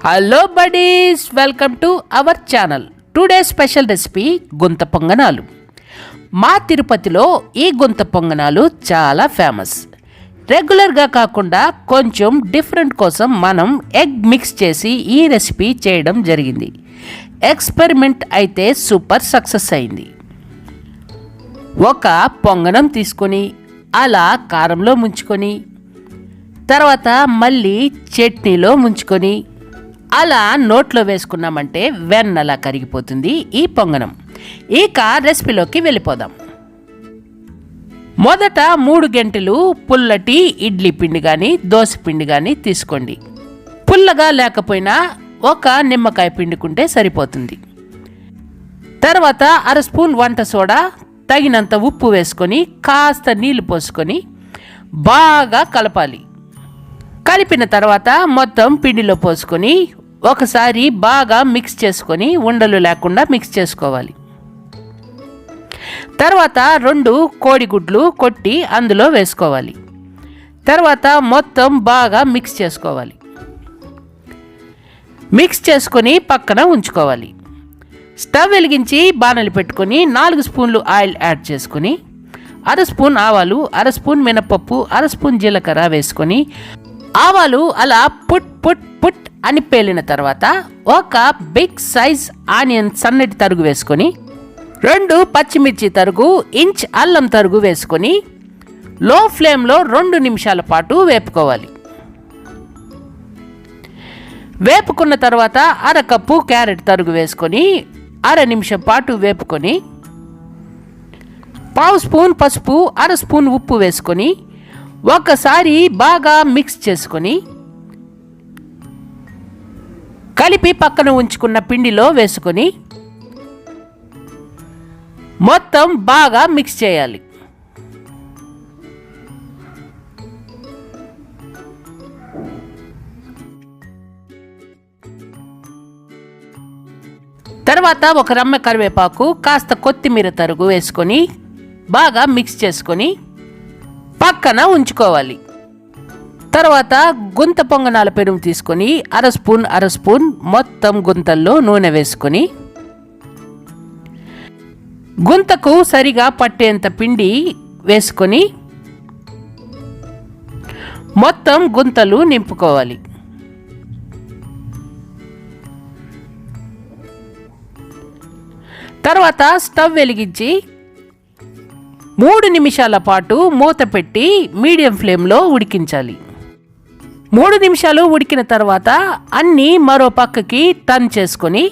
Hello buddies, welcome to our channel. Today's special recipe Gunta Ponganalu. మా తిరుపతిలో ఈ గుంత పొంగనాలు చాలా ఫేమస్. రెగ్యులర్గా కాకుండా కొంచెం డిఫరెంట్ కోసం మనం ఎగ్ మిక్స్ చేసి ఈ రెసిపీ చేయడం జరిగింది. ఎక్స్పెరిమెంట్ అయితే సూపర్ సక్సెస్ అయింది. ఒక పొంగనం తీసుకొని అలా కారంలో ముంచుకొని తర్వాత మళ్ళీ చట్నీలో ముంచుకొని అలా నోట్లో వేసుకున్నామంటే వెన్నలా కరిగిపోతుంది ఈ పొంగనం. ఇక రెసిపీలోకి వెళ్ళిపోదాం. మొదట 3 గంటలు పుల్లటి ఇడ్లీ పిండి కానీ దోశ పిండి కానీ తీసుకోండి. పుల్లగా లేకపోయినా ఒక నిమ్మకాయ పిండుకుంటే సరిపోతుంది. తర్వాత 1/2 స్పూన్ వంట సోడా, తగినంత ఉప్పు వేసుకొని కాస్త నీళ్లు పోసుకొని బాగా కలపాలి. కలిపిన తర్వాత మొత్తం పిండిలో పోసుకొని ఒకసారి బాగా మిక్స్ చేసుకొని ఉండలు లేకుండా మిక్స్ చేసుకోవాలి. తర్వాత 2 కోడిగుడ్లు కొట్టి అందులో వేసుకోవాలి. తర్వాత మొత్తం బాగా మిక్స్ చేసుకోవాలి. మిక్స్ చేసుకొని పక్కన ఉంచుకోవాలి. స్టవ్ వెలిగించి బాణలి పెట్టుకొని 4 స్పూన్లు ఆయిల్ యాడ్ చేసుకొని 1/2 స్పూన్ ఆవాలు, 1/2 స్పూన్ మినపప్పు, 1/2 స్పూన్ జీలకర్ర వేసుకొని ఆవాలు అలా పుట్ పుట్ పుట్ అని పేలిన తర్వాత ఒక బిగ్ సైజ్ ఆనియన్ సన్నటి తరుగు వేసుకొని 2 పచ్చిమిర్చి తరుగు, ఇంచ్ అల్లం తరుగు వేసుకొని లో ఫ్లేమ్లో 2 నిమిషాల పాటు వేపుకోవాలి. వేపుకున్న తర్వాత 1/2 కప్పు క్యారెట్ తరుగు వేసుకొని 1/2 నిమిషం పాటు వేపుకొని 1/2 స్పూన్ పసుపు, 1/2 స్పూన్ ఉప్పు వేసుకొని ఒకసారి బాగా మిక్స్ చేసుకొని కలిపి పక్కన ఉంచుకున్న పిండిలో వేసుకొని మొత్తం బాగా మిక్స్ చేయాలి. తర్వాత ఒక రమ్మ కరివేపాకు, కాస్త కొత్తిమీర తరుగు వేసుకొని బాగా మిక్స్ చేసుకొని పక్కన ఉంచుకోవాలి. తర్వాత గుంత పొంగనాల పెరుగు తీసుకొని 1/2 స్పూన్ మొత్తం గుంతల్లో నూనె వేసుకొని గుంతకు సరిగా పట్టేంత పిండి వేసుకొని మొత్తం గుంతలు నింపుకోవాలి. తర్వాత స్టవ్ వెలిగించి 3 నిమిషాల పాటు మూత పెట్టి మీడియం ఫ్లేమ్లో ఉడికించాలి. 3 నిమిషాలు ఉడికిన తర్వాత అన్నీ మరో పక్కకి టర్న్ చేసుకొని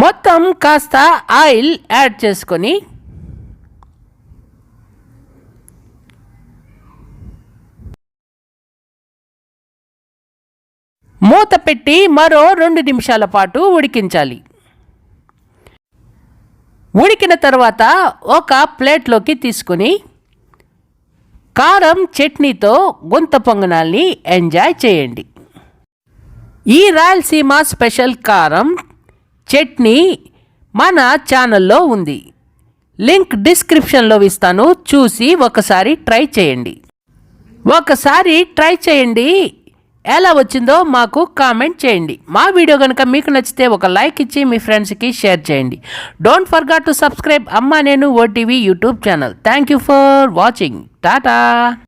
మొత్తం కాస్త ఆయిల్ యాడ్ చేసుకొని మూత పెట్టి మరో 2 నిమిషాల పాటు ఉడికించాలి. ఉడికిన తర్వాత ఒక ప్లేట్లోకి తీసుకొని కారం చట్నీతో గుంత పొంగనాల్ని ఎంజాయ్ చేయండి. ఈ రాయలసీమ స్పెషల్ కారం చట్నీ మన ఛానల్లో ఉంది. లింక్ డిస్క్రిప్షన్లో ఇస్తాను, చూసి ఒకసారి ట్రై చేయండి. ఎలా వచ్చిందో మాకు కామెంట్ చేయండి. మా వీడియో కనుక మీకు నచ్చితే ఒక లైక్ ఇచ్చి మీ ఫ్రెండ్స్కి షేర్ చేయండి. డోంట్ ఫర్గెట్ టు సబ్స్క్రైబ్ అమ్మా నేను OTV YouTube channel. Thank you for watching. Tata.